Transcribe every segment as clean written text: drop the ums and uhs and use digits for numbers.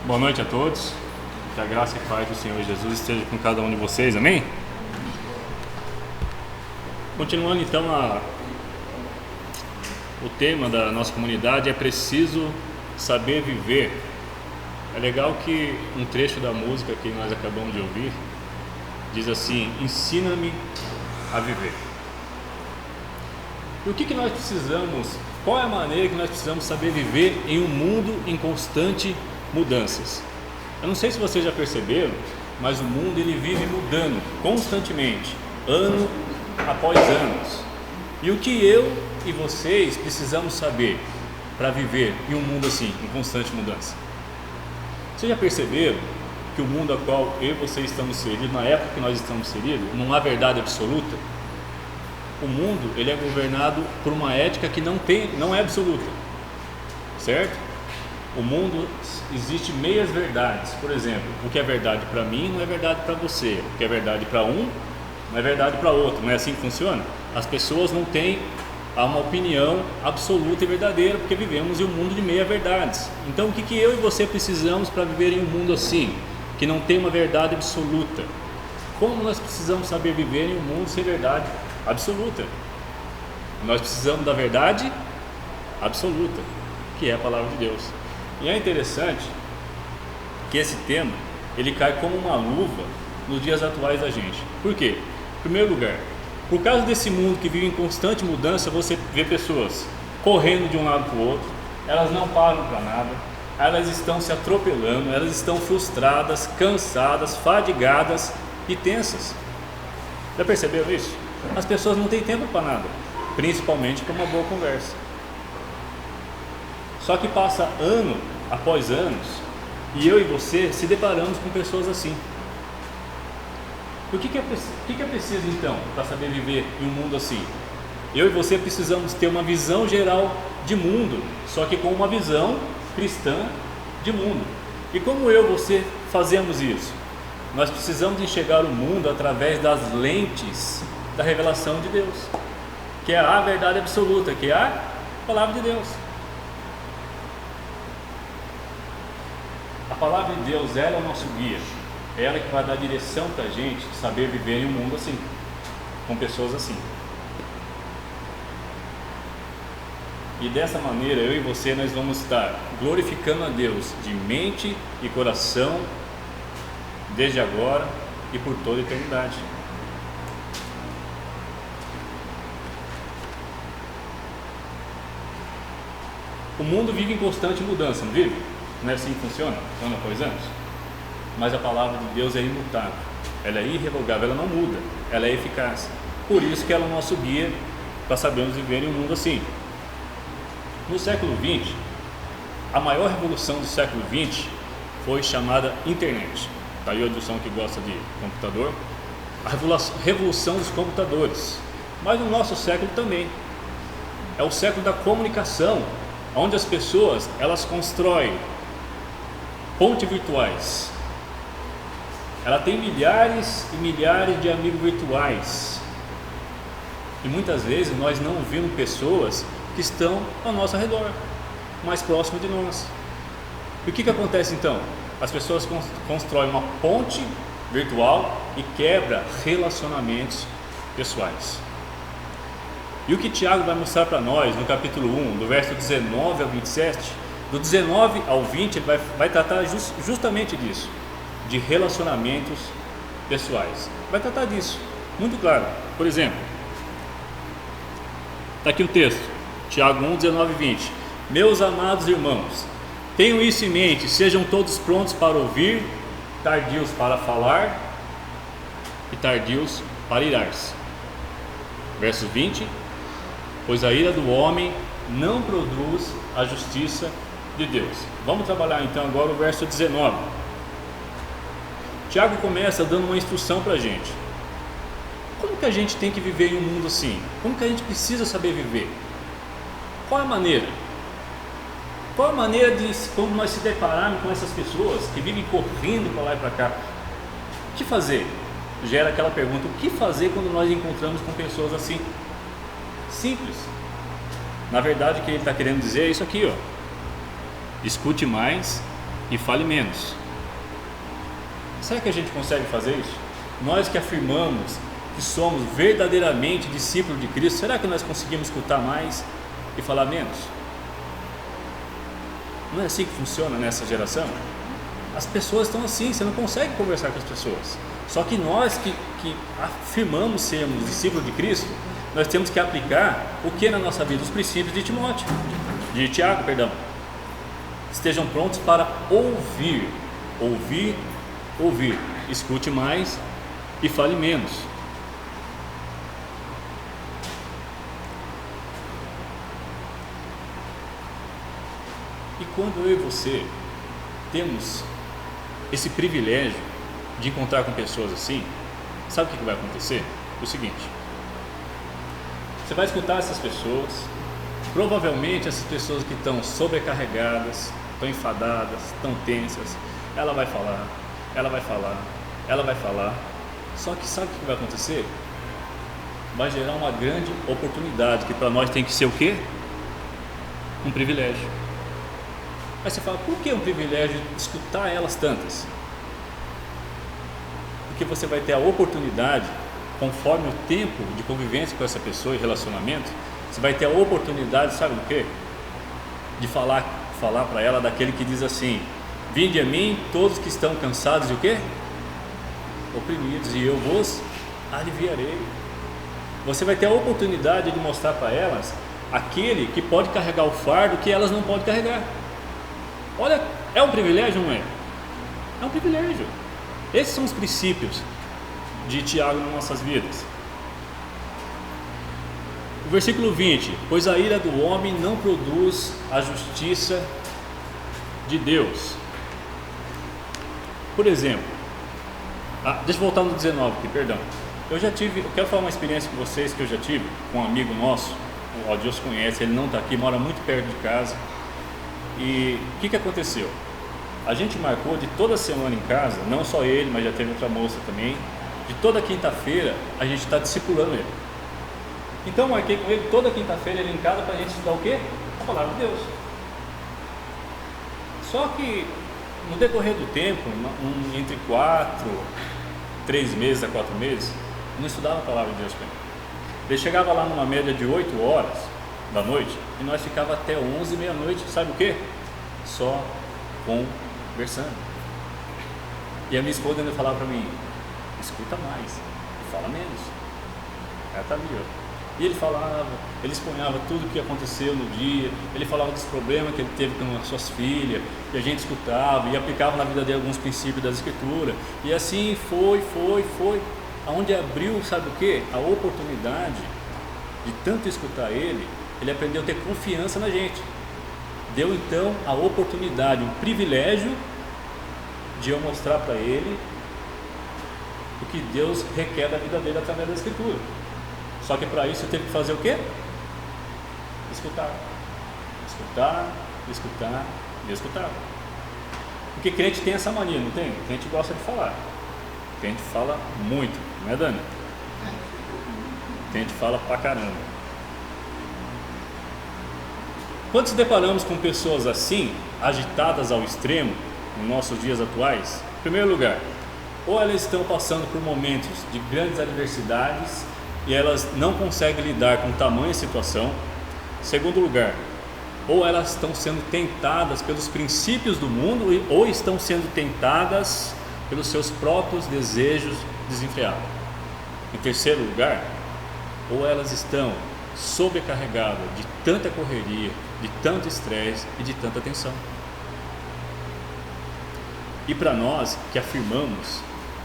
Boa noite a todos. Que a graça e a paz do Senhor Jesus esteja com cada um de vocês, amém? Continuando então o tema da nossa comunidade é preciso saber viver. É legal que um trecho da música que nós acabamos de ouvir diz assim: ensina-me a viver. E o que nós precisamos, qual é a maneira que nós precisamos saber viver em um mundo em constante mudanças? Eu não sei se vocês já perceberam, mas o mundo ele vive mudando constantemente, ano após anos. E o que eu e vocês precisamos saber para viver em um mundo assim, em constante mudança? Vocês já perceberam que o mundo a qual eu e vocês estamos inseridos, na época que nós estamos inseridos, não há verdade absoluta? O mundo ele é governado por uma ética que não é absoluta, certo? O mundo existe meias verdades. Por exemplo, o que é verdade para mim não é verdade para você. O que é verdade para um não é verdade para outro. Não é assim que funciona? As pessoas não têm uma opinião absoluta e verdadeira, porque vivemos em um mundo de meia verdades. Então o que eu e você precisamos para viver em um mundo assim, que não tem uma verdade absoluta? Como nós precisamos saber viver em um mundo sem verdade absoluta? Nós precisamos da verdade absoluta, que é a palavra de Deus. E é interessante que esse tema ele cai como uma luva nos dias atuais da gente. Por quê? Em primeiro lugar, por causa desse mundo que vive em constante mudança, você vê pessoas correndo de um lado para o outro, elas não param para nada, elas estão se atropelando, elas estão frustradas, cansadas, fadigadas e tensas. Já perceberam isso? As pessoas não têm tempo para nada, principalmente para uma boa conversa. Só que passa ano após anos e eu e você se deparamos com pessoas assim. O que é preciso então para saber viver em um mundo assim? Eu e você precisamos ter uma visão geral de mundo, só que com uma visão cristã de mundo. E como eu e você fazemos isso? Nós precisamos enxergar o mundo através das lentes da revelação de Deus, que é a verdade absoluta, que é a palavra de Deus. A palavra de Deus, ela é o nosso guia, é ela que vai dar direção para a gente saber viver em um mundo assim, com pessoas assim. E dessa maneira, eu e você, nós vamos estar glorificando a Deus de mente e coração, desde agora e por toda a eternidade. O mundo vive em constante mudança, não vive? Não é assim que funciona, ano após anos? Mas a palavra de Deus é imutável, ela é irrevogável, ela não muda, ela é eficaz. Por isso que ela é o nosso guia para sabermos viver em um mundo assim. No século XX, a maior revolução do século XX foi chamada internet. Está aí o Edson que gosta de computador. A revolução dos computadores. Mas no nosso século também. É o século da comunicação, onde as pessoas elas constroem pontes virtuais. Ela tem milhares e milhares de amigos virtuais. E muitas vezes nós não vemos pessoas que estão ao nosso redor, mais próximo de nós. E o que acontece então? As pessoas constroem uma ponte virtual e quebram relacionamentos pessoais. E o que Tiago vai mostrar para nós no capítulo 1, do verso 19 ao 27, do 19 ao 20, ele vai tratar justamente disso, de relacionamentos pessoais. Vai tratar disso, muito claro. Por exemplo, está aqui o texto, Tiago 1, 19 e 20. Meus amados irmãos, tenham isso em mente, sejam todos prontos para ouvir, tardios para falar e tardios para irar-se. Verso 20. Pois a ira do homem não produz a justiça de Deus. Vamos trabalhar então agora o verso 19. Tiago começa dando uma instrução para a gente. Como que a gente tem que viver em um mundo assim? Como que a gente precisa saber viver? Qual é a maneira? Qual a maneira de, quando nós se depararmos com essas pessoas que vivem correndo para lá e para cá, o que fazer? Gera aquela pergunta, o que fazer quando nós encontramos com pessoas assim? Simples. Na verdade, o que ele está querendo dizer é isso aqui, ó. Escute mais e fale menos. Será que a gente consegue fazer isso? Nós que afirmamos que somos verdadeiramente discípulos de Cristo, será que nós conseguimos escutar mais e falar menos? Não é assim que funciona nessa geração? As pessoas estão assim, você não consegue conversar com as pessoas. Só que nós que afirmamos sermos discípulos de Cristo, nós temos que aplicar o que na nossa vida? Os princípios de Tiago, perdão. Estejam prontos para ouvir, escute mais e fale menos. E quando eu e você temos esse privilégio de encontrar com pessoas assim, sabe o que vai acontecer? O seguinte: você vai escutar essas pessoas, provavelmente essas pessoas que estão sobrecarregadas, estão enfadadas, estão tensas, ela vai falar, só que sabe o que vai acontecer? Vai gerar uma grande oportunidade, que para nós tem que ser o quê? Um privilégio. Aí você fala, por que um privilégio escutar elas tantas? Porque você vai ter a oportunidade, conforme o tempo de convivência com essa pessoa e relacionamento, você vai ter a oportunidade, sabe do quê? De falar para ela daquele que diz assim: vinde a mim todos que estão cansados e o quê? Oprimidos, e eu vos aliviarei. Você vai ter a oportunidade de mostrar para elas aquele que pode carregar o fardo que elas não podem carregar. Olha, é um privilégio, não é? É um privilégio. Esses são os princípios de Tiago nas nossas vidas. O versículo 20: pois a ira do homem não produz a justiça de Deus. Por exemplo, deixa eu voltar no 19 aqui, perdão. Eu quero falar uma experiência com vocês que eu já tive com um amigo nosso, o Deus conhece, ele não está aqui, mora muito perto de casa. E o que aconteceu? A gente marcou de toda semana em casa, não só ele, mas já teve outra moça também, de toda quinta-feira a gente está discipulando ele. Então eu marquei com ele toda quinta-feira ele em casa para a gente estudar o quê? A palavra de Deus. Só que no decorrer do tempo, entre 3 meses a 4 meses, eu não estudava a palavra de Deus com ele. Ele chegava lá numa média de 8 horas da noite e nós ficava até 11, meia-noite, sabe o quê? Só conversando. E a minha esposa ainda falava para mim: escuta mais e fala menos. Ela está ali, ó. E ele falava, ele expunhava tudo o que aconteceu no dia, ele falava dos problemas que ele teve com as suas filhas, e a gente escutava e aplicava na vida dele alguns princípios da Escritura. E assim foi. Aonde abriu, sabe o quê? A oportunidade de tanto escutar ele aprendeu a ter confiança na gente. Deu então a oportunidade, um privilégio de eu mostrar para ele o que Deus requer da vida dele através da Escritura. Só que para isso eu teve que fazer o quê? Escutar. Porque crente tem essa mania, não tem? Crente gosta de falar. Crente fala muito, não é, Dani? Crente fala pra caramba. Quando nos deparamos com pessoas assim, agitadas ao extremo, nos nossos dias atuais, em primeiro lugar, ou elas estão passando por momentos de grandes adversidades e elas não conseguem lidar com tamanha situação. Segundo lugar, ou elas estão sendo tentadas pelos princípios do mundo ou estão sendo tentadas pelos seus próprios desejos desenfreados. Em terceiro lugar, ou elas estão sobrecarregadas de tanta correria, de tanto estresse e de tanta tensão. E para nós que afirmamos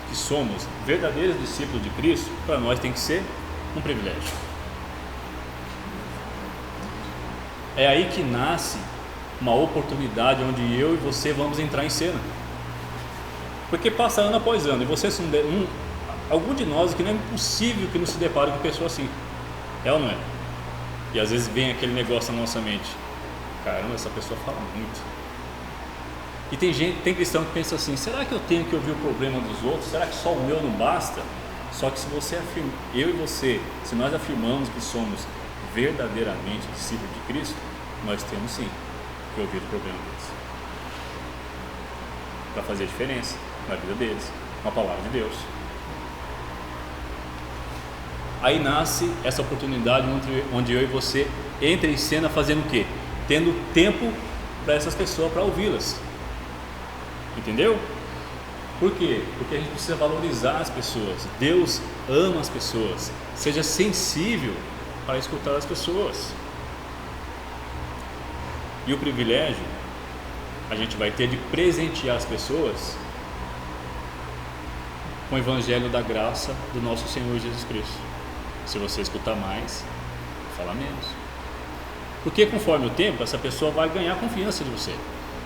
que somos verdadeiros discípulos de Cristo, para nós tem que ser um privilégio. É aí que nasce uma oportunidade onde eu e você vamos entrar em cena. Porque passa ano após ano e você algum de nós que não é impossível que não se depare com pessoa assim. É ou não é? E às vezes vem aquele negócio na nossa mente: caramba, essa pessoa fala muito. E tem cristão que pensa assim: será que eu tenho que ouvir o problema dos outros? Será que só o meu não basta? Só que se você afirma, eu e você, se nós afirmamos que somos verdadeiramente discípulos de Cristo, nós temos sim que ouvir o problema deles. para fazer a diferença na vida deles, com a palavra de Deus. Aí nasce essa oportunidade onde eu e você entra em cena fazendo o quê? Tendo tempo para essas pessoas, para ouvi-las. Entendeu? Por quê? Porque a gente precisa valorizar as pessoas. Deus ama as pessoas. Seja sensível para escutar as pessoas. E o privilégio a gente vai ter de presentear as pessoas com o evangelho da graça do nosso Senhor Jesus Cristo. Se você escutar mais, falar menos. Porque conforme o tempo, essa pessoa vai ganhar confiança de você.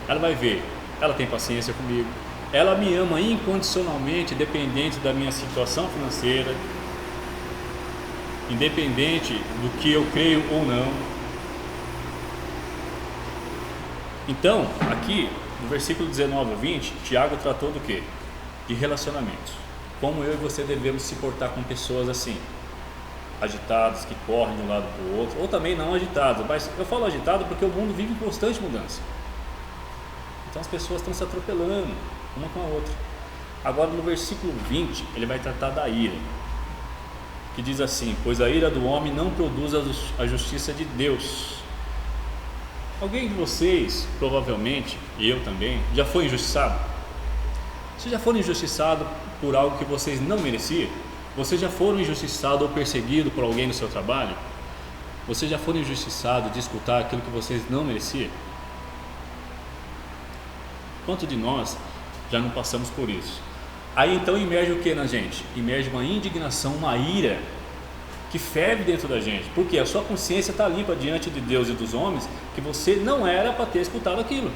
Ela vai ver, ela tem paciência comigo, ela me ama incondicionalmente, independente da minha situação financeira, independente do que eu creio ou não. Então, aqui no versículo 19 a 20, Tiago tratou do quê? De relacionamentos. Como eu e você devemos se portar com pessoas assim, agitados, que correm de um lado para o outro, ou também não agitados, mas eu falo agitado porque o mundo vive em constante mudança. Então as pessoas estão se atropelando uma com a outra. Agora no versículo 20 ele vai tratar da ira, que diz assim: pois a ira do homem não produz a justiça de Deus. Alguém de vocês, provavelmente, e eu também, já foi injustiçado? Vocês já foram injustiçados por algo que vocês não mereciam? Vocês já foram injustiçados ou perseguidos por alguém no seu trabalho? Vocês já foram injustiçados de escutar aquilo que vocês não mereciam? Quanto de nós já não passamos por isso? Aí então emerge o que na gente? Emerge uma indignação, uma ira que ferve dentro da gente, porque a sua consciência está limpa diante de Deus e dos homens, que você não era para ter escutado aquilo.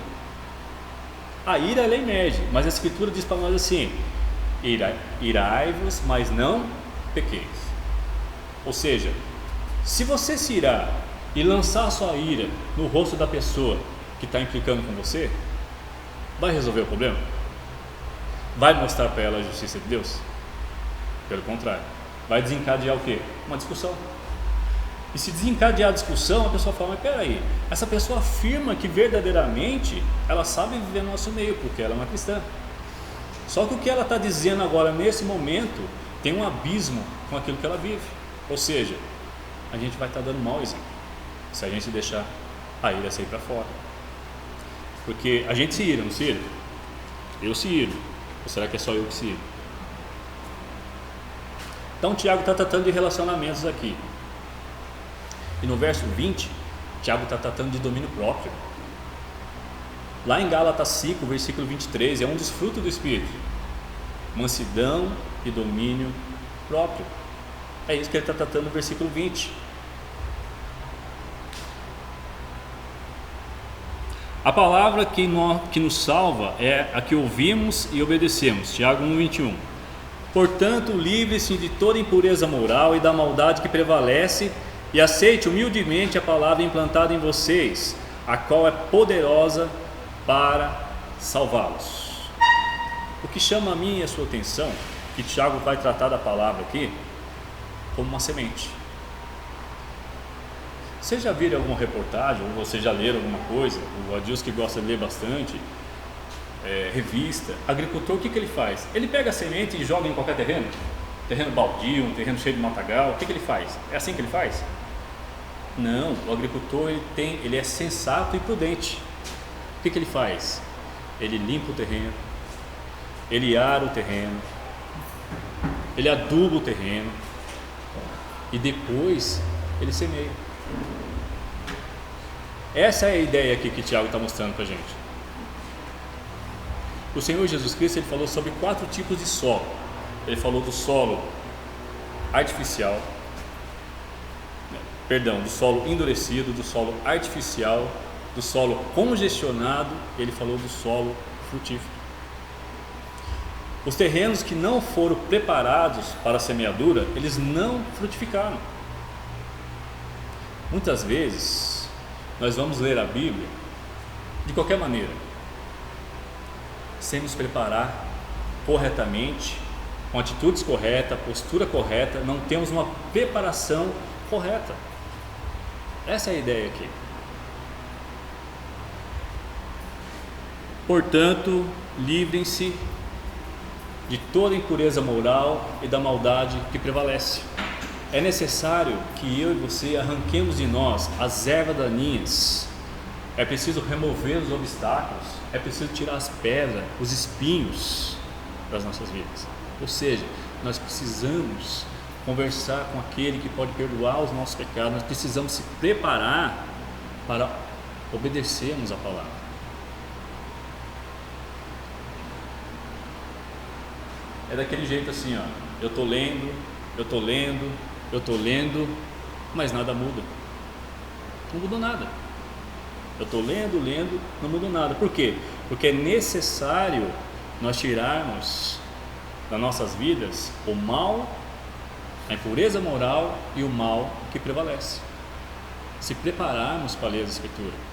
A ira ela emerge, mas a Escritura diz para nós assim: irai-vos, mas não pequeis. Ou seja, se você se irar e lançar a sua ira no rosto da pessoa que está implicando com você, vai resolver o problema? Vai mostrar para ela a justiça de Deus? Pelo contrário, vai desencadear o quê? Uma discussão. E se desencadear a discussão, a pessoa fala: mas peraí, essa pessoa afirma que verdadeiramente ela sabe viver no nosso meio, porque ela é uma cristã. Só que o que ela está dizendo agora, nesse momento, tem um abismo com aquilo que ela vive. Ou seja, a gente vai estar dando mau exemplo se a gente deixar a ira sair para fora. Porque a gente se ira, não se ira? Eu se iro. Ou será que é só eu que se iro? Então Tiago está tratando de relacionamentos aqui. E no verso 20, Tiago está tratando de domínio próprio. Lá em Gálatas 5, versículo 23, é um dos frutos do Espírito: mansidão e domínio próprio. É isso que ele está tratando no versículo 20. A palavra que nos salva é a que ouvimos e obedecemos. Tiago 1:21. Portanto, livre-se de toda impureza moral e da maldade que prevalece, e aceite humildemente a palavra implantada em vocês, a qual é poderosa para salvá-los. O que chama a minha e a sua atenção, que Tiago vai tratar da palavra aqui como uma semente. Vocês já viram alguma reportagem, ou vocês já leram alguma coisa? O Adilson, que gosta de ler bastante, revista, agricultor, o que ele faz? Ele pega a semente e joga em qualquer terreno baldio, um terreno cheio de matagal. O que ele faz? É assim que ele faz? Não, o agricultor ele é sensato e prudente. O que ele faz? Ele limpa o terreno, ele ara o terreno, ele aduba o terreno e depois ele semeia. Essa é a ideia aqui que Tiago está mostrando para a gente. O Senhor Jesus Cristo ele falou sobre 4 tipos de solo. Ele falou do solo artificial, do solo endurecido, do solo artificial, do solo congestionado. Ele falou do solo frutífero. Os terrenos que não foram preparados para a semeadura, eles não frutificaram. Muitas vezes nós vamos ler a Bíblia de qualquer maneira, sem nos preparar corretamente, com atitudes corretas, postura correta, não temos uma preparação correta. Essa é a ideia aqui. Portanto, livrem-se de toda impureza moral e da maldade que prevalece. É necessário que eu e você arranquemos de nós as ervas daninhas. É preciso remover os obstáculos, é preciso tirar as pedras, os espinhos das nossas vidas. Ou seja, nós precisamos conversar com aquele que pode perdoar os nossos pecados, nós precisamos se preparar para obedecermos a palavra. É daquele jeito assim, ó, eu estou lendo, mas nada muda. Não mudou nada. Eu estou lendo, não mudou nada. Por quê? Porque é necessário nós tirarmos das nossas vidas o mal, a impureza moral e o mal que prevalece. Se prepararmos para ler a Escritura.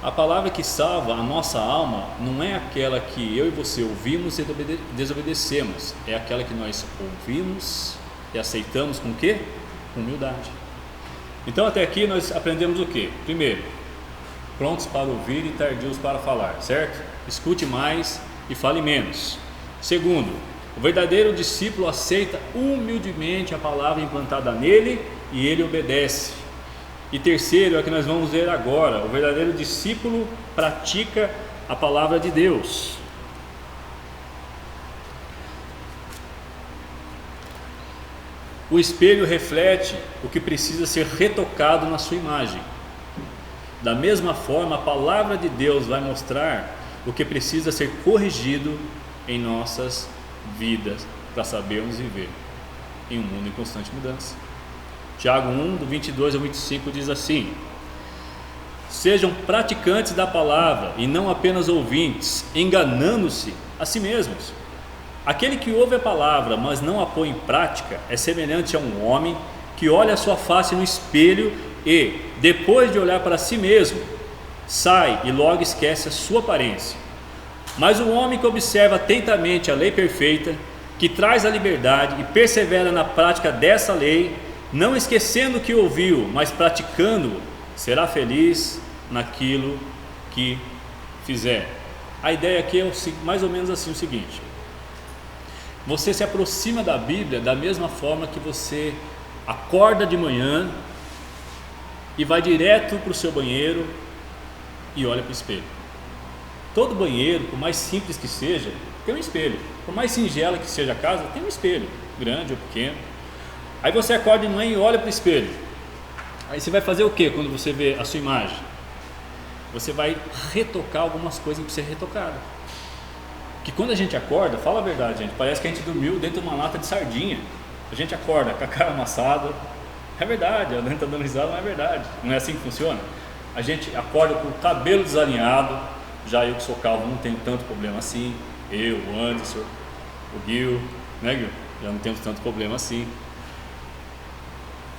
A palavra que salva a nossa alma não é aquela que eu e você ouvimos e desobedecemos, é aquela que nós ouvimos e aceitamos com o quê? Com humildade. Então até aqui nós aprendemos o quê? Primeiro, prontos para ouvir e tardios para falar, certo? Escute mais e fale menos. Segundo, o verdadeiro discípulo aceita humildemente a palavra implantada nele e ele obedece. E terceiro é o que nós vamos ver agora: o verdadeiro discípulo pratica a palavra de Deus. O espelho reflete o que precisa ser retocado na sua imagem. Da mesma forma, a palavra de Deus vai mostrar o que precisa ser corrigido em nossas vidas para sabermos viver em um mundo em constante mudança. Tiago 1, do 22 ao 25 diz assim: sejam praticantes da palavra e não apenas ouvintes, enganando-se a si mesmos. Aquele que ouve a palavra, mas não a põe em prática, é semelhante a um homem que olha a sua face no espelho e, depois de olhar para si mesmo, sai e logo esquece a sua aparência. Mas o homem que observa atentamente a lei perfeita, que traz a liberdade e persevera na prática dessa lei, não esquecendo o que ouviu, mas praticando-o, será feliz naquilo que fizer. A ideia aqui é mais ou menos assim o seguinte: você se aproxima da Bíblia da mesma forma que você acorda de manhã e vai direto para o seu banheiro e olha para o espelho. Todo banheiro, por mais simples que seja, tem um espelho. Por mais singela que seja a casa, tem um espelho, grande ou pequeno. Aí você acorda de manhã e olha para o espelho. Aí você vai fazer o que quando você vê a sua imagem? Você vai retocar algumas coisas que precisam ser retocadas. Que quando a gente acorda, fala a verdade, gente, parece que a gente dormiu dentro de uma lata de sardinha. A gente acorda com a cara amassada. É verdade, a Dani está dando risada, mas é verdade. Não é assim que funciona? A gente acorda com o cabelo desalinhado. Já eu que sou calvo não tenho tanto problema assim. Eu, o Anderson, o Gil, né, Gil? Já não temos tanto problema assim.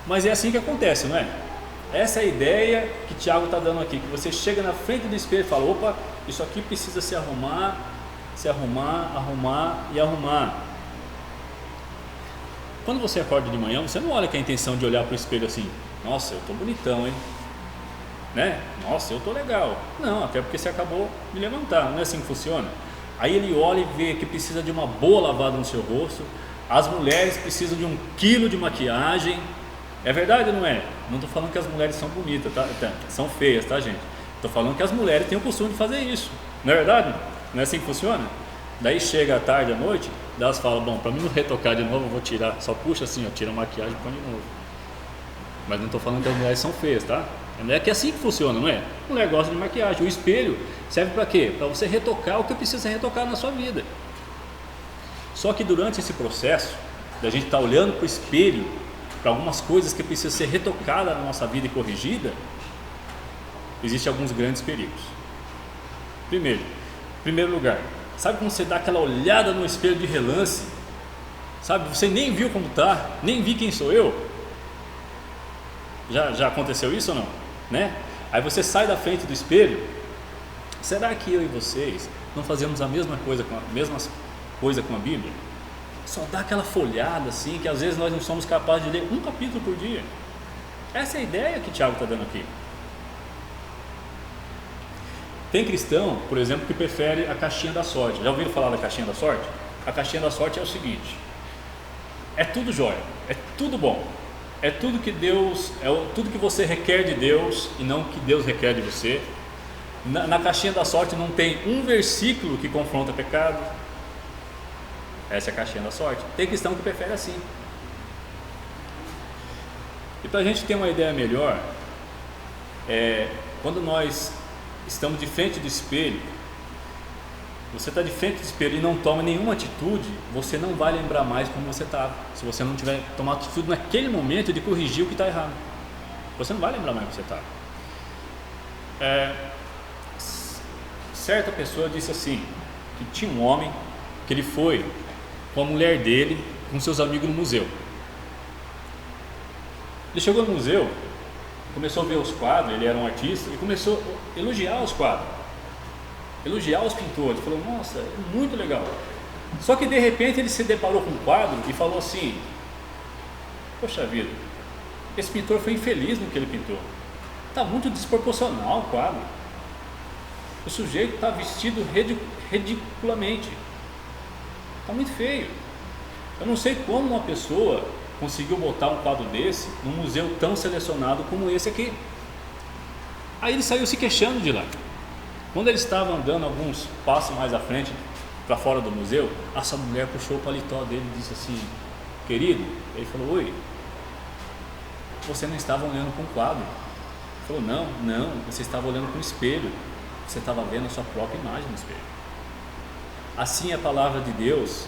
Mas é assim que acontece, não é? Essa é a ideia que Tiago está dando aqui, que você chega na frente do espelho e fala: opa, isso aqui precisa se arrumar, arrumar e arrumar. Quando você acorda de manhã, você não olha com a intenção de olhar para o espelho assim: nossa, eu estou bonitão, hein? Né? Nossa, eu estou legal. Não, até porque você acabou de levantar, não é assim que funciona. Aí ele olha e vê que precisa de uma boa lavada no seu rosto. As mulheres precisam de 1 quilo de maquiagem. É verdade ou não é? Não estou falando que as mulheres são bonitas, tá? São feias, tá, gente? Estou falando que as mulheres têm o costume de fazer isso. Não é verdade? Não é assim que funciona? Daí chega à tarde, à noite, elas falam: bom, para mim não retocar de novo, eu vou tirar. Só puxa assim, ó, tira a maquiagem e põe de novo. Mas não estou falando que as mulheres são feias, tá? É que é assim que funciona, não é? O mulher gosta de maquiagem. O espelho serve para quê? Para você retocar o que precisa ser retocado na sua vida. Só que durante esse processo, da gente estar olhando para o espelho, para algumas coisas que precisam ser retocadas na nossa vida e corrigida, existem alguns grandes perigos. Em primeiro lugar, sabe quando você dá aquela olhada no espelho de relance? Sabe, você nem viu como está, nem vi quem sou eu. Já aconteceu isso ou não? Né? Aí você sai da frente do espelho. Será que eu e vocês não fazemos a mesma coisa com a Bíblia? Só dá aquela folhada assim, que às vezes nós não somos capazes de ler um capítulo por dia. Essa é a ideia que Tiago está dando aqui. Tem cristão, por exemplo, que prefere a caixinha da sorte. Já ouviram falar da caixinha da sorte? A caixinha da sorte é o seguinte: é tudo jóia, é tudo bom, é tudo que Deus, tudo que você requer de Deus e não que Deus requer de você. Na caixinha da sorte não tem um versículo que confronta pecado. Essa é a caixinha da sorte. Tem cristão que prefere assim. E para a gente ter uma ideia melhor, quando nós estamos de frente do espelho, você está de frente do espelho e não toma nenhuma atitude, você não vai lembrar mais como você estava. Se você não tiver tomado atitude naquele momento de corrigir o que está errado, você não vai lembrar mais como você estava. Certa pessoa disse assim, que tinha um homem que ele foi com a mulher dele, com seus amigos no museu. Ele chegou no museu, começou a ver os quadros, ele era um artista, e começou a elogiar os quadros, elogiar os pintores, falou, nossa, é muito legal. Só que de repente ele se deparou com um quadro e falou assim, poxa vida, esse pintor foi infeliz no que ele pintou, está muito desproporcional o quadro, o sujeito está vestido ridiculamente, está muito feio. Eu não sei como uma pessoa conseguiu botar um quadro desse num museu tão selecionado como esse aqui. Aí ele saiu se queixando de lá. Quando ele estava andando alguns passos mais à frente, para fora do museu, essa mulher puxou o paletó dele e disse assim, querido, ele falou, oi, você não estava olhando para um quadro? Ele falou, não, você estava olhando para um espelho, você estava vendo a sua própria imagem no espelho. Assim a palavra de Deus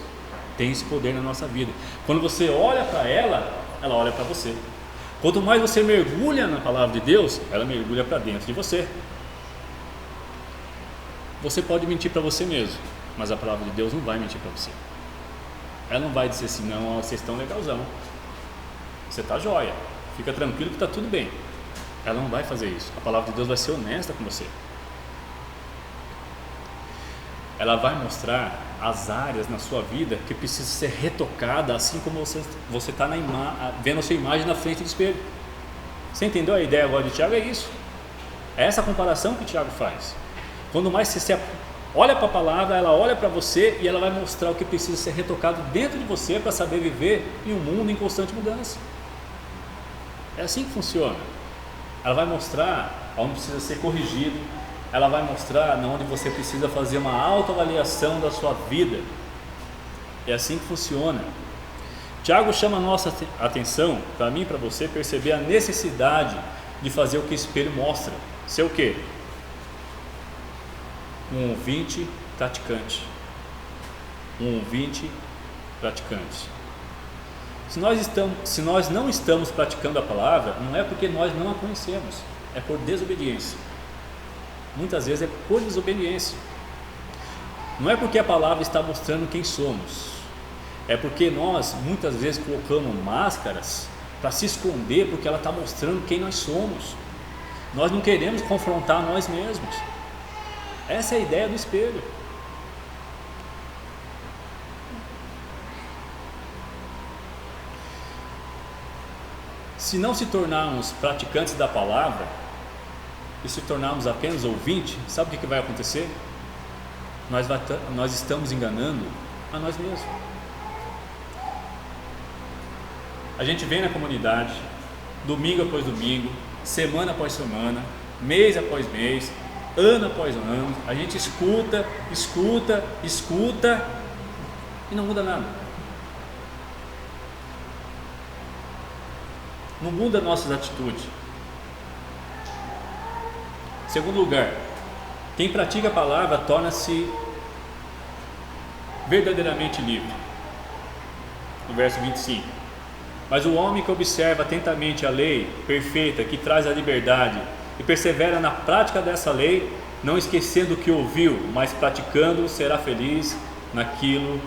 tem esse poder na nossa vida. Quando você olha para ela, ela olha para você. Quanto mais você mergulha na palavra de Deus, ela mergulha para dentro de você. Você pode mentir para você mesmo, mas a palavra de Deus não vai mentir para você. Ela não vai dizer assim, não, vocês estão legalzão, você está jóia, fica tranquilo que está tudo bem. Ela não vai fazer isso. A palavra de Deus vai ser honesta com você. Ela vai mostrar as áreas na sua vida que precisam ser retocadas, assim como você está vendo a sua imagem na frente do espelho. Você entendeu a ideia agora de Tiago? É isso. É essa comparação que Tiago faz. Quando mais você olha para a palavra, ela olha para você e ela vai mostrar o que precisa ser retocado dentro de você para saber viver em um mundo em constante mudança. É assim que funciona. Ela vai mostrar onde precisa ser corrigido. Ela vai mostrar onde você precisa fazer uma autoavaliação da sua vida. É assim que funciona. Tiago chama a nossa atenção, para mim e para você, perceber a necessidade de fazer o que o espelho mostra. Ser o quê? Um ouvinte praticante. Um ouvinte praticante. Se nós não estamos praticando a palavra, não é porque nós não a conhecemos, é por desobediência. Muitas vezes é por desobediência. Não é porque a palavra está mostrando quem somos, é porque nós muitas vezes colocamos máscaras para se esconder, porque ela está mostrando quem nós somos. Nós não queremos confrontar nós mesmos. Essa é a ideia do espelho. Se não se tornarmos praticantes da palavra e se tornarmos apenas ouvintes, sabe o que vai acontecer? Nós estamos enganando a nós mesmos. A gente vem na comunidade, domingo após domingo, semana após semana, mês após mês, ano após ano, a gente escuta e não muda nada. Não muda nossas atitudes. Segundo lugar, quem pratica a palavra torna-se verdadeiramente livre. No verso 25. Mas o homem que observa atentamente a lei perfeita que traz a liberdade e persevera na prática dessa lei, não esquecendo o que ouviu, mas praticando, será feliz naquilo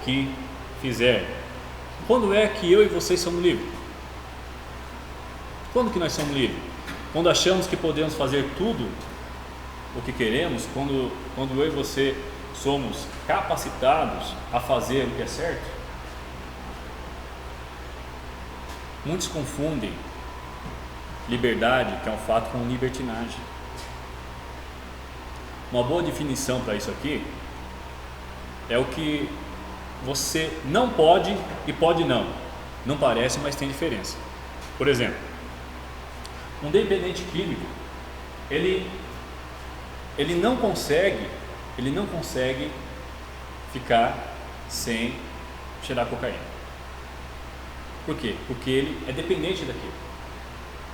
que fizer. Quando é que eu e vocês somos livres? Quando que nós somos livres? Quando achamos que podemos fazer tudo o que queremos, quando eu e você somos capacitados a fazer o que é certo? Muitos confundem liberdade, que é um fato, com libertinagem. uma boa definição para isso aqui é o que você não pode e pode não. Não parece, mas tem diferença. Por exemplo, um dependente químico, ele não consegue ficar sem cheirar cocaína. Por quê? Porque ele é dependente daquilo.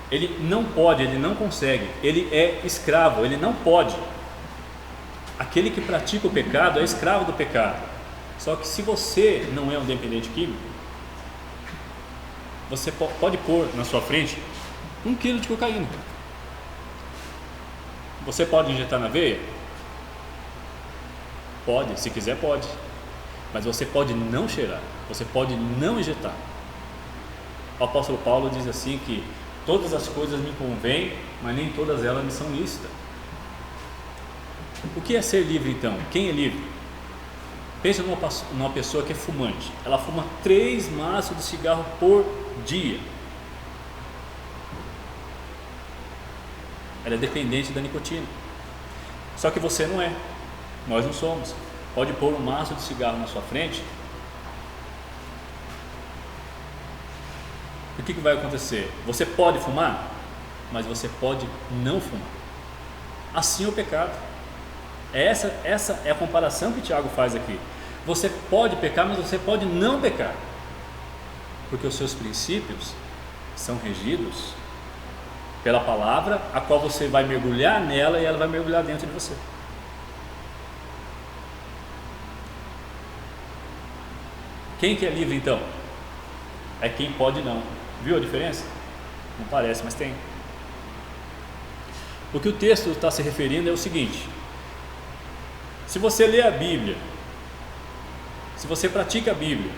Ele não pode, ele não consegue, ele é escravo, ele não pode. Aquele que pratica o pecado é escravo do pecado. Só que se você não é um dependente químico, você pode pôr na sua frente 1 quilo de cocaína. Você pode injetar na veia? Pode, se quiser pode. Mas você pode não cheirar, você pode não injetar. O apóstolo Paulo diz assim que todas as coisas me convêm, mas nem todas elas me são lícitas. O que é ser livre então? Quem é livre? Pensa numa pessoa que é fumante. Ela fuma 3 maços de cigarro por dia. Ela é dependente da nicotina. Só que você não é. Nós não somos. Pode pôr um maço de cigarro na sua frente. O que vai acontecer? Você pode fumar, mas você pode não fumar. Assim é o pecado. Essa é a comparação que Tiago faz aqui. Você pode pecar, mas você pode não pecar, porque os seus princípios são regidos pela palavra, a qual você vai mergulhar nela e ela vai mergulhar dentro de você. Quem que é livre então? É quem pode não. Viu a diferença? Não parece, mas tem. O que o texto está se referindo é o seguinte: se você lê a Bíblia, se você pratica a Bíblia,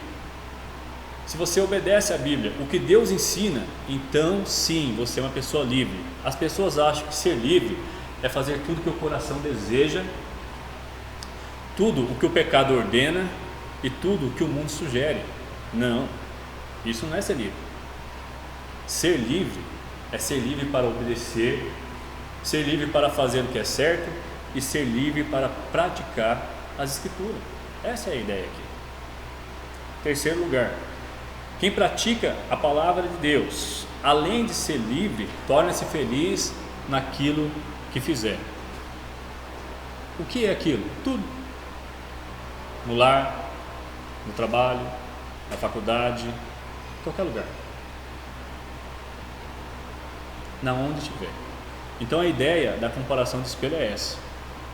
se você obedece à Bíblia, o que Deus ensina, então sim, você é uma pessoa livre. As pessoas acham que ser livre é fazer tudo que o coração deseja, tudo o que o pecado ordena e tudo o que o mundo sugere. Não, isso não é ser livre. Ser livre é ser livre para obedecer, ser livre para fazer o que é certo e ser livre para praticar as Escrituras. Essa é a ideia aqui. Terceiro lugar, quem pratica a palavra de Deus, além de ser livre, torna-se feliz naquilo que fizer. O que é aquilo? Tudo. No lar, no trabalho, na faculdade, em qualquer lugar. Na onde estiver. Então a ideia da comparação de espelho é essa.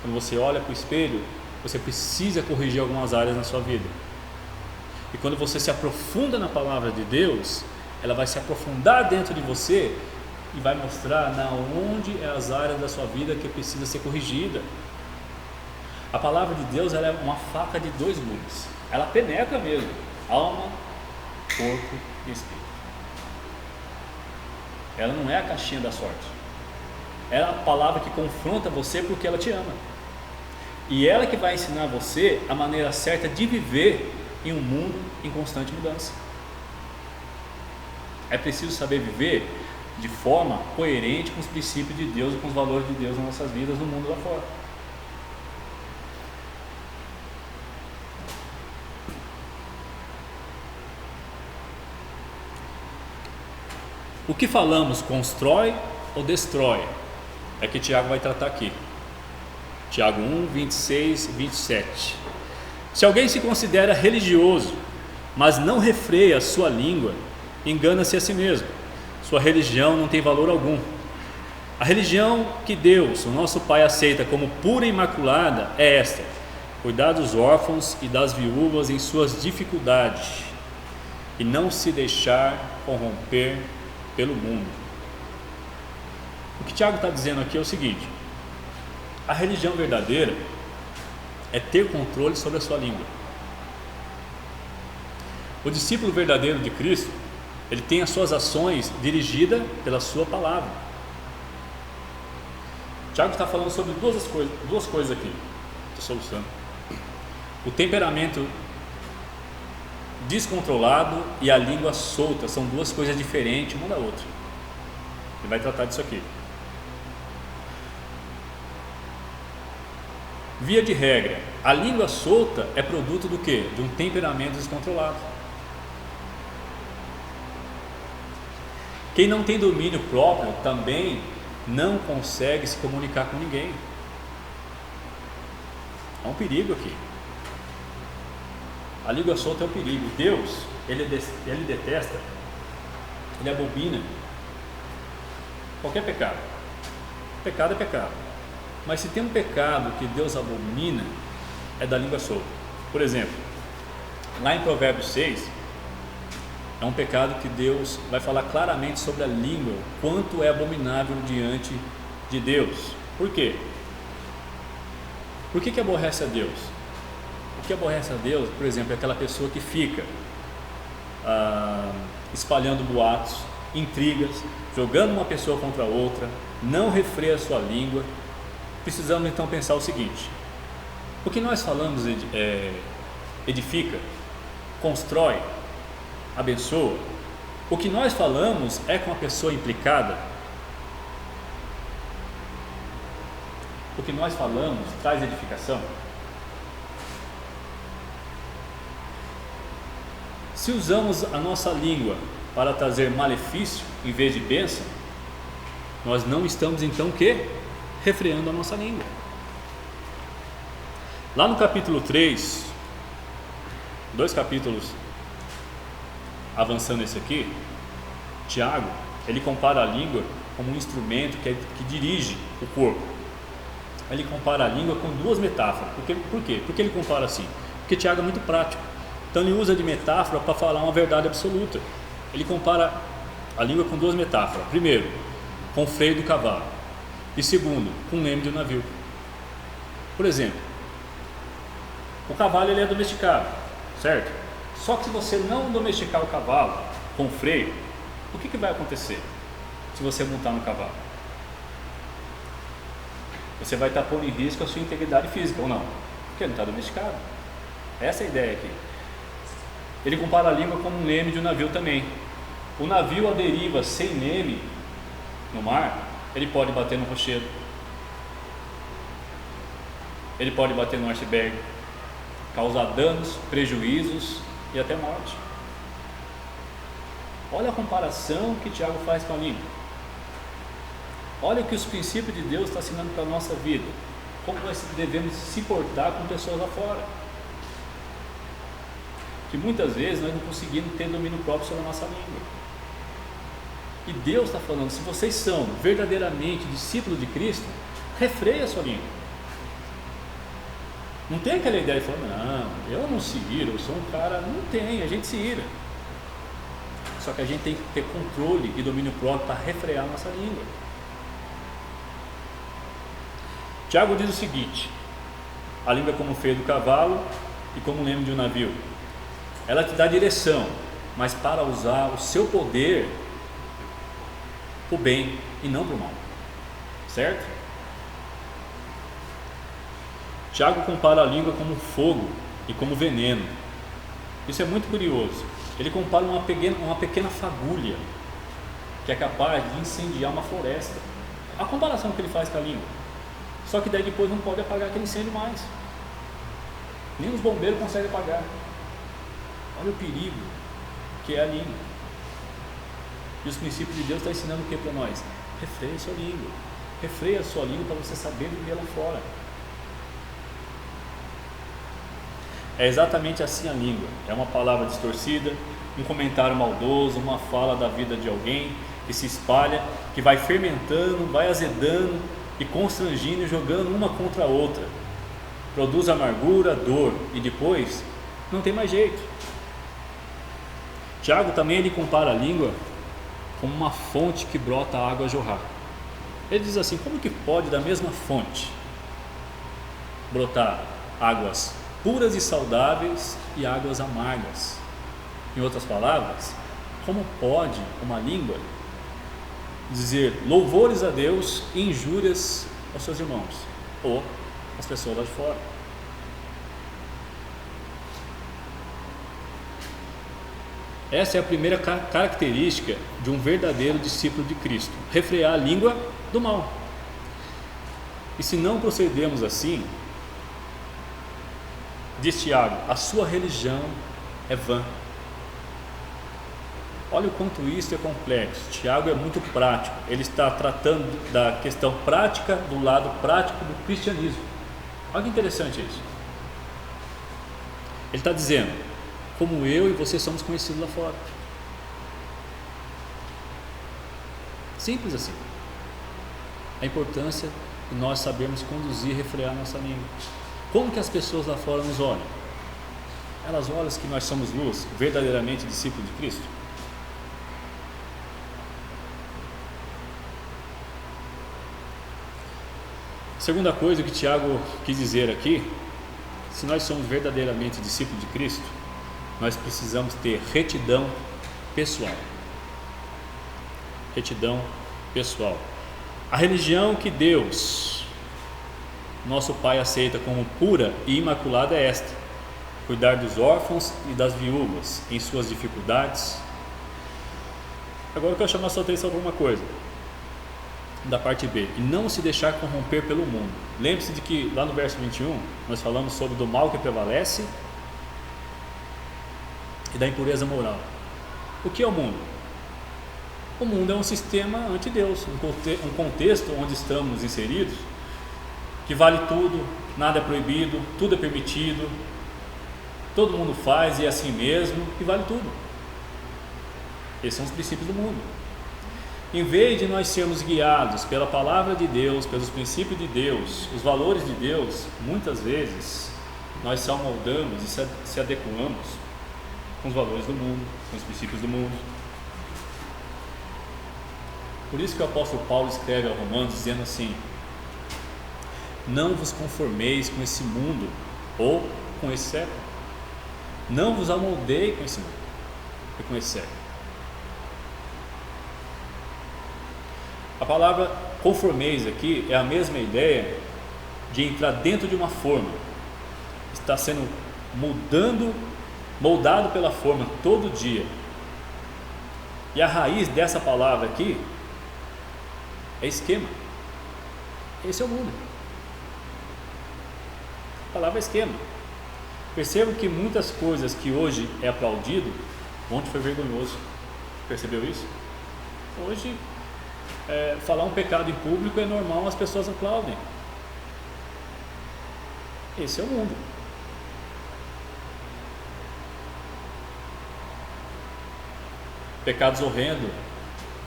Quando você olha para o espelho, você precisa corrigir algumas áreas na sua vida. E quando você se aprofunda na palavra de Deus, ela vai se aprofundar dentro de você e vai mostrar na onde é as áreas da sua vida que precisa ser corrigida. A palavra de Deus, ela é uma faca de 2 gumes. Ela penetra mesmo, alma, corpo e espírito. Ela não é a caixinha da sorte. Ela é a palavra que confronta você porque ela te ama. E ela que vai ensinar você a maneira certa de viver em um mundo em constante mudança. É preciso saber viver de forma coerente com os princípios de Deus e com os valores de Deus nas nossas vidas no mundo lá fora. O que falamos constrói ou destrói? É que Tiago vai tratar aqui. Tiago 1, 26 e 27. Se alguém se considera religioso, mas não refreia a sua língua, engana-se a si mesmo. Sua religião não tem valor algum. A religião que Deus, o nosso Pai, aceita como pura e imaculada é esta: cuidar dos órfãos e das viúvas em suas dificuldades e não se deixar corromper pelo mundo. O que Tiago está dizendo aqui é o seguinte: a religião verdadeira é ter controle sobre a sua língua. O discípulo verdadeiro de Cristo, ele tem as suas ações dirigidas pela sua palavra. Tiago está falando sobre duas coisas aqui. Estou solucionando. O temperamento descontrolado e a língua solta são 2 coisas diferentes uma da outra. Ele vai tratar disso aqui. Via de regra, a língua solta é produto do quê? De um temperamento descontrolado. Quem não tem domínio próprio também não consegue se comunicar com ninguém. É um perigo aqui. A língua solta é um perigo. Deus, ele detesta, ele abomina qualquer pecado. Pecado é pecado. Mas se tem um pecado que Deus abomina, é da língua solta. Por exemplo, lá em Provérbios 6, é um pecado que Deus vai falar claramente sobre a língua, quanto é abominável diante de Deus. Por quê? Por que aborrece a Deus? O que aborrece a Deus, por exemplo, é aquela pessoa que fica espalhando boatos, intrigas, jogando uma pessoa contra a outra, não refreia a sua língua. Precisamos então pensar o seguinte: o que nós falamos edifica, constrói, abençoa. O que nós falamos é com a pessoa implicada. O que nós falamos traz edificação. Se usamos a nossa língua para trazer malefício em vez de bênção, nós não estamos então refreando a nossa língua. Lá no capítulo 3, 2 capítulos avançando esse aqui, Tiago, ele compara a língua como um instrumento que dirige o corpo. Ele compara a língua com 2 metáforas. Por quê? Porque ele compara assim? Porque Tiago é muito prático. Então ele usa de metáfora para falar uma verdade absoluta. Ele compara a língua com 2 metáforas. Primeiro, com o freio do cavalo. E segundo, com o leme de um navio. Por exemplo, o cavalo ele é domesticado, certo? Só que se você não domesticar o cavalo com o freio, o que vai acontecer se você montar no cavalo? Você vai estar pondo em risco a sua integridade física, ou não? Porque ele não está domesticado. Essa é a ideia aqui. Ele compara a língua como um leme de um navio também. O navio à deriva sem leme no mar, ele pode bater no rochedo, ele pode bater no iceberg, causar danos, prejuízos e até morte. Olha a comparação que Tiago faz com a língua. Olha o que os princípios de Deus estão ensinando para a nossa vida. Como nós devemos se portar com pessoas lá fora. Que muitas vezes nós não conseguimos ter domínio próprio sobre a nossa língua. E Deus está falando, se vocês são verdadeiramente discípulos de Cristo, refreia a sua língua. Não tem aquela ideia de falar, não, eu não se iro, eu sou um cara. Não tem, a gente se ira. Só que a gente tem que ter controle e domínio próprio para refrear a nossa língua. Tiago diz o seguinte: a língua é como o freio do cavalo e como o leme de um navio. Ela te dá direção, mas para usar o seu poder para o bem e não para o mal, certo? Tiago compara a língua como fogo e como veneno. Isso é muito curioso. Ele compara uma pequena fagulha que é capaz de incendiar uma floresta. A comparação que ele faz com a língua. Só que daí depois não pode apagar aquele incêndio mais. Nem os bombeiros conseguem apagar. Olha o perigo que é a língua. E os princípios de Deus estão ensinando o que para nós? Refreia a sua língua. Refreia a sua língua para você saber viver lá fora. É exatamente assim a língua. É uma palavra distorcida, um comentário maldoso, uma fala da vida de alguém que se espalha, que vai fermentando, vai azedando e constrangindo e jogando uma contra a outra. Produz amargura, dor e depois não tem mais jeito. Tiago também ele compara a língua como uma fonte que brota a água a jorrar. Ele diz assim: como que pode da mesma fonte brotar águas puras e saudáveis e águas amargas? Em outras palavras, como pode uma língua dizer louvores a Deus e injúrias aos seus irmãos ou às pessoas lá de fora? Essa é a primeira característica de um verdadeiro discípulo de Cristo: refrear a língua do mal. E se não procedermos assim, diz Tiago, a sua religião é vã. Olha o quanto isso é complexo. Tiago é muito prático. Ele está tratando da questão prática, do lado prático do cristianismo. Olha que interessante isso. Ele está dizendo, como eu e você somos conhecidos lá fora. Simples assim. A importância de nós sabermos conduzir e refrear nossa língua. Como que as pessoas lá fora nos olham? Elas olham que nós somos luz, verdadeiramente discípulos de Cristo? Segunda coisa que Tiago quis dizer aqui, se nós somos verdadeiramente discípulos de Cristo, nós precisamos ter retidão pessoal. Retidão pessoal. A religião que Deus, nosso Pai, aceita como pura e imaculada é esta: cuidar dos órfãos e das viúvas em suas dificuldades. Agora eu quero chamar a sua atenção para uma coisa, da parte B, e não se deixar corromper pelo mundo. Lembre-se de que lá no verso 21 nós falamos sobre do mal que prevalece e da impureza moral. O que é o mundo? O mundo é um sistema anti-Deus, um contexto onde estamos inseridos, que vale tudo, nada é proibido, tudo é permitido, todo mundo faz e é assim mesmo, e vale tudo. Esses são os princípios do mundo. Em vez de nós sermos guiados pela palavra de Deus, pelos princípios de Deus, os valores de Deus, muitas vezes nós só moldamos e se adequamos com os valores do mundo, com os princípios do mundo. Por isso que o apóstolo Paulo escreve aos Romanos dizendo assim: não vos conformeis com esse mundo ou com esse século, não vos amoldei com esse mundo e com esse século. A palavra conformeis aqui é a mesma ideia de entrar dentro de uma forma, está sendo moldado pela forma todo dia. E a raiz dessa palavra aqui é esquema. Esse é o mundo. A palavra é esquema. Perceba que muitas coisas que hoje é aplaudido, ontem foi vergonhoso. Percebeu isso? Hoje falar um pecado em público é normal, as pessoas aplaudem. Esse é o mundo. Pecados horrendos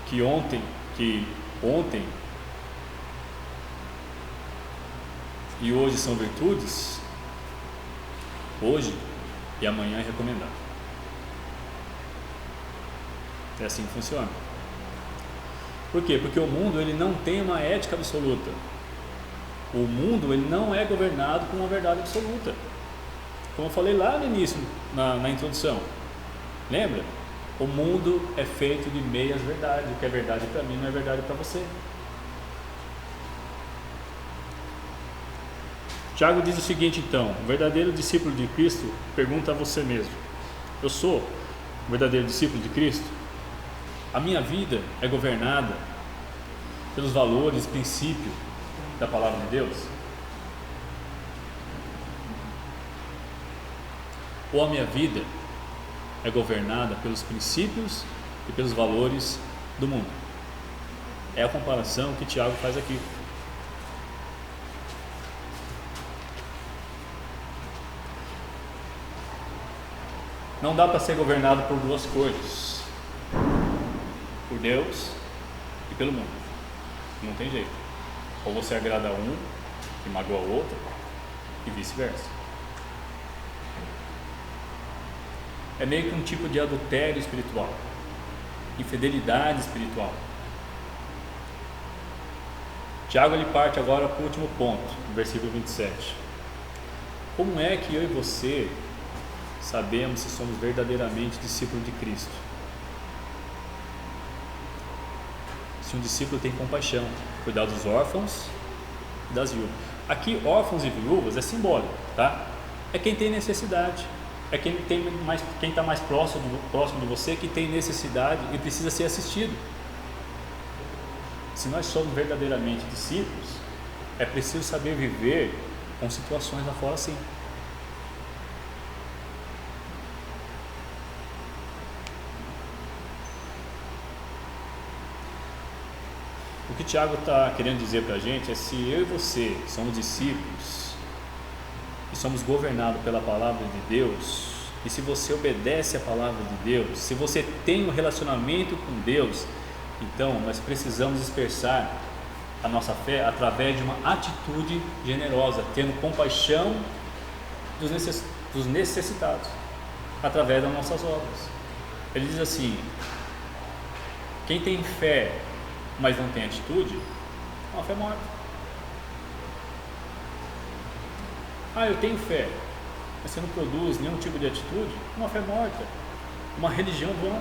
que ontem e hoje são virtudes, hoje e amanhã é recomendado. É assim que funciona. Por quê? Porque o mundo ele não tem uma ética absoluta. O mundo ele não é governado por uma verdade absoluta. Como eu falei lá no início, na introdução. Lembra? O mundo é feito de meias verdades. O que é verdade para mim não é verdade para você. Tiago diz o seguinte então: o verdadeiro discípulo de Cristo pergunta a você mesmo: eu sou um verdadeiro discípulo de Cristo? A minha vida é governada pelos valores, princípios da palavra de Deus? Ou a minha vida é governada pelos princípios e pelos valores do mundo? É a comparação que Tiago faz aqui. Não dá para ser governado por duas coisas: por Deus e pelo mundo. Não tem jeito. Ou você agrada a um e magoa o outro, e vice-versa. É meio que um tipo de adultério espiritual, infidelidade espiritual. Tiago ele parte agora para o último ponto, no versículo 27. Como é que eu e você sabemos se somos verdadeiramente discípulos de Cristo? Se um discípulo tem compaixão, cuidar dos órfãos e das viúvas. Aqui, órfãos e viúvas é simbólico, tá? É quem tem necessidade, é quem está mais próximo de você, que tem necessidade e precisa ser assistido. Se nós somos verdadeiramente discípulos, é preciso saber viver com situações lá fora assim. O que Tiago está querendo dizer para a gente é: se eu e você somos discípulos e somos governados pela palavra de Deus, e se você obedece a palavra de Deus, se você tem um relacionamento com Deus, então nós precisamos expressar a nossa fé através de uma atitude generosa, tendo compaixão dos necessitados, através das nossas obras. Ele diz assim: quem tem fé, mas não tem atitude, é uma fé morta. Eu tenho fé, mas você não produz nenhum tipo de atitude, uma fé morta, uma religião vã.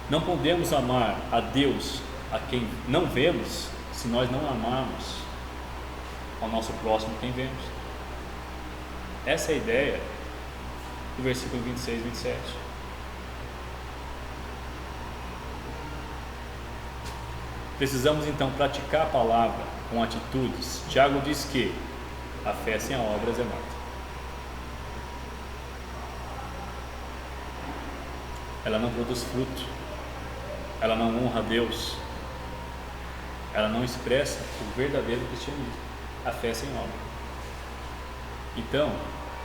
Não podemos amar a Deus a quem não vemos, se nós não amarmos ao nosso próximo quem vemos. Essa é a ideia do versículo 26 e 27. Precisamos então praticar a palavra com atitudes. Tiago diz que a fé sem obras é morta. Ela não produz fruto, ela não honra a Deus, ela não expressa o verdadeiro cristianismo, a fé sem obra. Então,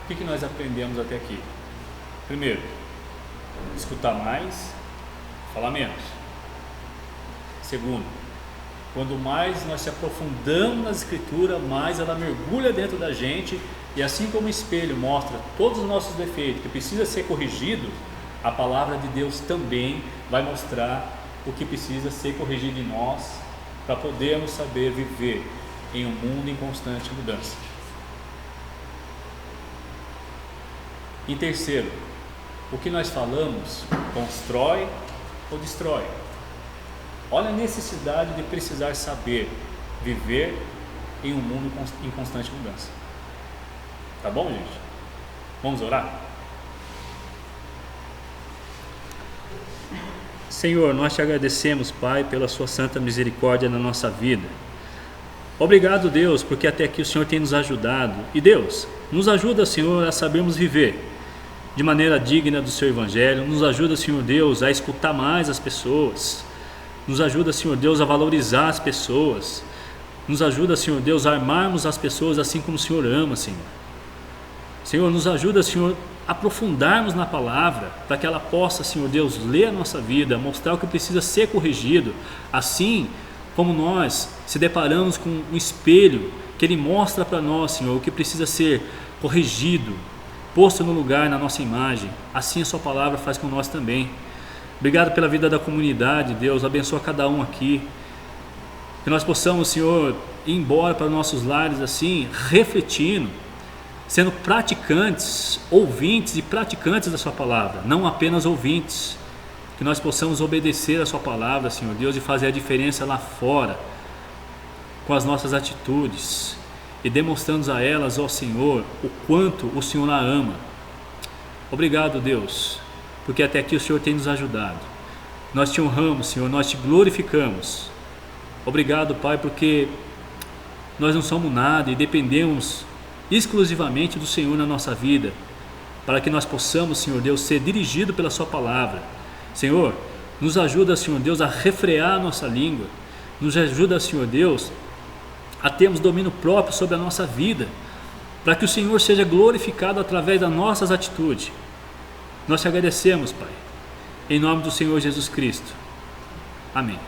o que nós aprendemos até aqui? Primeiro, escutar mais, falar menos. Segundo, quando mais nós se aprofundamos na Escritura, mais ela mergulha dentro da gente, e assim como o espelho mostra todos os nossos defeitos que precisa ser corrigido, a palavra de Deus também vai mostrar o que precisa ser corrigido em nós, para podermos saber viver em um mundo em constante mudança. Em terceiro, o que nós falamos constrói ou destrói? Olha a necessidade de precisar saber viver em um mundo em constante mudança. Tá bom, gente? Vamos orar? Senhor, nós te agradecemos, Pai, pela sua santa misericórdia na nossa vida. Obrigado, Deus, porque até aqui o Senhor tem nos ajudado. E Deus, nos ajuda, Senhor, a sabermos viver de maneira digna do seu Evangelho. Nos ajuda, Senhor Deus, a escutar mais as pessoas. Nos ajuda, Senhor Deus, a valorizar as pessoas. Nos ajuda, Senhor Deus, a amarmos as pessoas assim como o Senhor ama, Senhor. Senhor, nos ajuda, Senhor, a aprofundarmos na palavra, para que ela possa, Senhor Deus, ler a nossa vida, mostrar o que precisa ser corrigido, assim como nós se deparamos com um espelho que ele mostra para nós, Senhor, o que precisa ser corrigido, posto no lugar na nossa imagem. Assim a sua palavra faz com nós também. Obrigado pela vida da comunidade, Deus, abençoa cada um aqui, que nós possamos, Senhor, ir embora para nossos lares assim, refletindo, sendo praticantes, ouvintes e praticantes da sua palavra, não apenas ouvintes. Que nós possamos obedecer a sua palavra, Senhor Deus, e fazer a diferença lá fora com as nossas atitudes e demonstrando a elas, ó Senhor, o quanto o Senhor a ama. Obrigado, Deus, porque até aqui o Senhor tem nos ajudado. Nós te honramos, Senhor, nós te glorificamos. Obrigado, Pai, porque nós não somos nada e dependemos exclusivamente do Senhor na nossa vida, para que nós possamos, Senhor Deus, ser dirigidos pela sua palavra. Senhor, nos ajuda, Senhor Deus, a refrear a nossa língua, nos ajuda, Senhor Deus, a termos domínio próprio sobre a nossa vida, para que o Senhor seja glorificado através das nossas atitudes. Nós te agradecemos, Pai, em nome do Senhor Jesus Cristo. Amém.